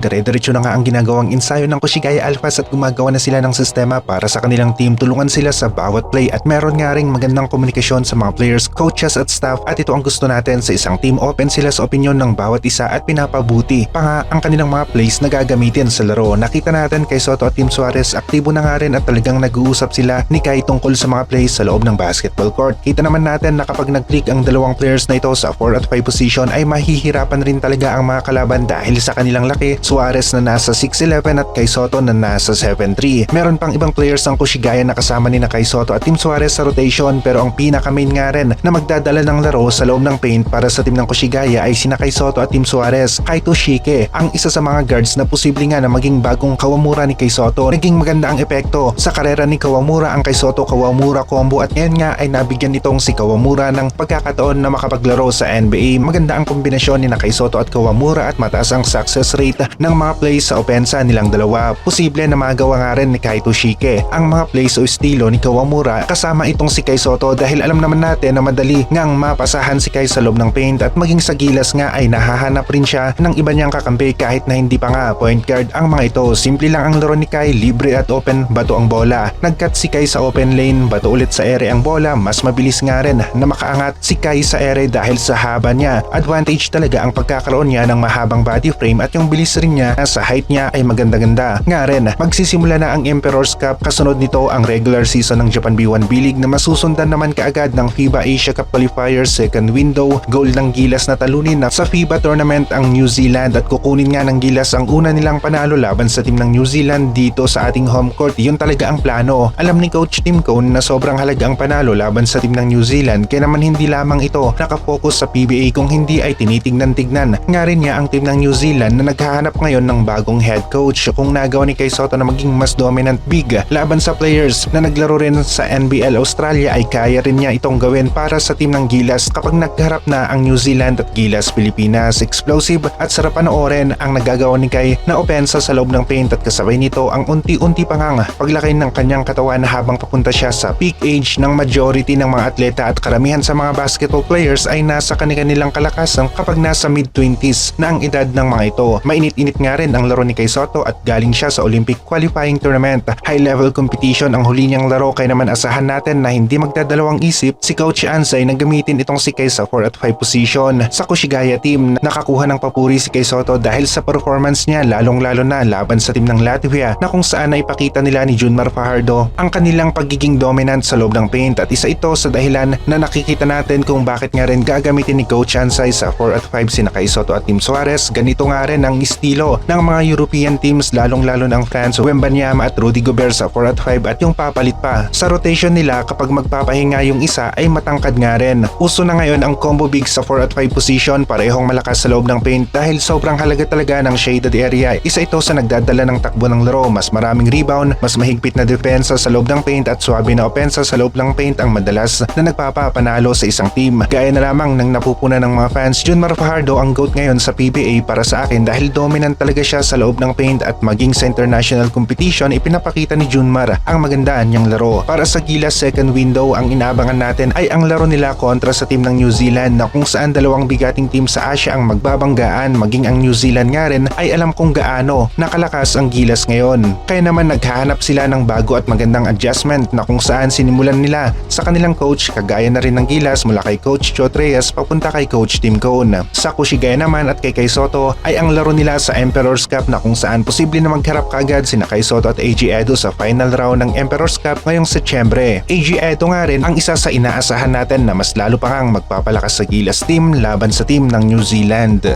Dire-diretso na nga ang ginagawang ensayo ng Koshigaya Alphas at gumagawa na sila ng sistema para sa kanilang team. Tulungan sila sa bawat play at meron nga ring magandang komunikasyon sa mga players, coaches at staff, at ito ang gusto natin sa isang team. Open sila sa opinyon ng bawat isa at pinapabuti pa nga ang kanilang mga plays na gagamitin sa laro. Nakita natin kay Soto at Team Suarez, aktibo na nga rin at talagang nag-uusap sila ni Kai tungkol sa mga plays sa loob ng basketball court. Kita naman natin na kapag nag-click ang dalawang players na ito sa 4 at 5 position ay mahihirapan rin talaga ang mga kalaban dahil sa kanilang laki. Suarez na nasa 6'11 at kay Soto na nasa 7'3. Meron pang ibang players ang Koshigaya na kasama ni na Kai Soto at Team Suarez sa rotation, pero ang pinaka-main nga rin na magdadala ng laro sa loob ng paint para sa team ng Koshigaya ay sina Kai Soto at Team Suarez. Kaito Shike, ang isa sa mga guards na posible nga na maging bagong Kawamura ni Kai Soto. Naging maganda ang epekto sa karera ni Kawamura ang Kai Soto Kawamura combo at ngayon nga ay nabigyan nitong si Kawamura ng pagkakataon na makapaglaro sa NBA. Maganda ang kombinasyon ni na Kai Soto at Kawamura at mataas ang success rate ng mga plays sa opensa nilang dalawa. Posible na magawa nga rin ni Kaito Shike ang mga plays o estilo ni Kawamura kasama itong si Kai Soto dahil alam naman natin na madali ngang mapasahan si Kai sa loob ng paint at maging sa gilas nga ay nahahanap rin siya ng iba niyang kakampi kahit na hindi pa nga point guard ang mga ito. Simple lang ang laro ni Kai, libre at open bato ang bola. Nagcut si Kai sa open lane, bato ulit sa ere ang bola, mas mabilis nga rin na makaangat si Kai sa ere dahil sa haba niya. Advantage talaga ang pagkakaroon niya ng mahabang body frame at yung bilis rin niya sa height niya ay maganda-ganda. Nga rin, magsisimula na ang Emperor's Cup, kasunod nito ang regular season ng Japan B1 B-League na masusundan naman kaagad ng FIBA Asia Cup Qualifiers second window. Goal ng Gilas na talunin na sa FIBA tournament ang New Zealand at kukunin nga ng Gilas ang una nilang panalo laban sa team ng New Zealand dito sa ating home court. Yun talaga ang plano. Alam ni Coach Tim Cone na sobrang halaga ang panalo laban sa team ng New Zealand, kaya naman hindi lamang ito nakafocus sa PBA kung hindi ay tinitignan-tignan nga rin niya ang team ng New Zealand na naghahanap ngayon ng bagong head coach. Kung nagawa ni Kai Soto na maging mas dominant big laban sa players na naglaro rin sa NBL Australia ay kaya rin niya itong gawin para sa team ng Gilas kapag nagharap na ang New Zealand at Gilas Pilipinas. Explosive at sarap panoorin ang nagagawa ni Kai na opensa sa loob ng paint at kasabay nito ang unti-unti pa ngang paglaki ng kanyang katawan habang papunta siya sa peak age ng majority ng mga atleta at karamihan sa mga basketball players ay nasa kanilang kalakasan kapag nasa mid-20s na ang edad ng mga ito. Mainit-init nga rin ang laro ni Kai Soto at galing siya sa Olympic qualifying tournament. High-level competition ang huli niyang laro kaya naman asahan natin na hindi magdadalawang isip si Coach Ansay na gamitin itong si Kai sa 4 at 5 position. Sa Koshigaya team, nakakuha ng papuri si Kai Soto dahil sa performance niya lalong-lalo na laban sa team ng Latvia na kung saan na ipakita nila ni Junmar Fajardo ang kanilang pagiging dominant sa loob ng paint at isa ito sa dahilan na nakikita natin kung bakit nga rin gagamitin ni Coach Ansay sa 4 at 5 sina Kai Soto at Team Suarez. Ganito nga rin ang estilo ng mga European teams lalong-lalo ng France, Wembanyama at Rudy Gobert sa 4 at 5 at yung papalit pa sa rotation nila kapag magpapahinga yung isa ay matangkad nga rin. Uso na ngayon ang combo big sa 4 at 5 position, parehong malakas sa loob ng paint dahil sobrang halaga talaga ng shaded area. Isa ito sa nagdadala ng takbo ng laro, mas maraming rebound, mas mahigpit na depensa sa loob ng paint at swabe na opensa sa loob ng paint ang madalas na nagpapapanalo sa isang team. Gaya na lamang ng napupuna ng mga fans, Junmar Fajardo ang GOAT ngayon sa PBA para sa akin dahil dominant talaga siya sa loob ng paint at maging sa international competition ipinapakita ni Junmar ang magandaan niyang laro. Para sa Gilas second window, ang inaabangan natin ay ang laro nila kontra sa team ng New Zealand na kung saan dalawang bigating team sa Asia ang magbabanggaan, maging ang New Zealand nga rin ay alam kung gaano nakalakas ang Gilas ngayon. Kaya naman naghahanap sila ng bago at magandang adjustment na kung saan sinimulan nila sa kanilang coach kagaya na rin ng Gilas mula kay Coach Chot Reyes papunta kay Coach Tim Cone. Sa Koshigaya naman at kay Kai Soto ay ang laro nila sa Emperor's Cup na kung saan posible na magharap kaagad sina Kai Soto at AG Edo sa final round ng Emperor's Cup ngayong Setyembre. AG Edo nga rin ang isa sa inaasahan natin na mas lalo pa ngang magpapalakas sa Gilas team laban sa team ng New Zealand.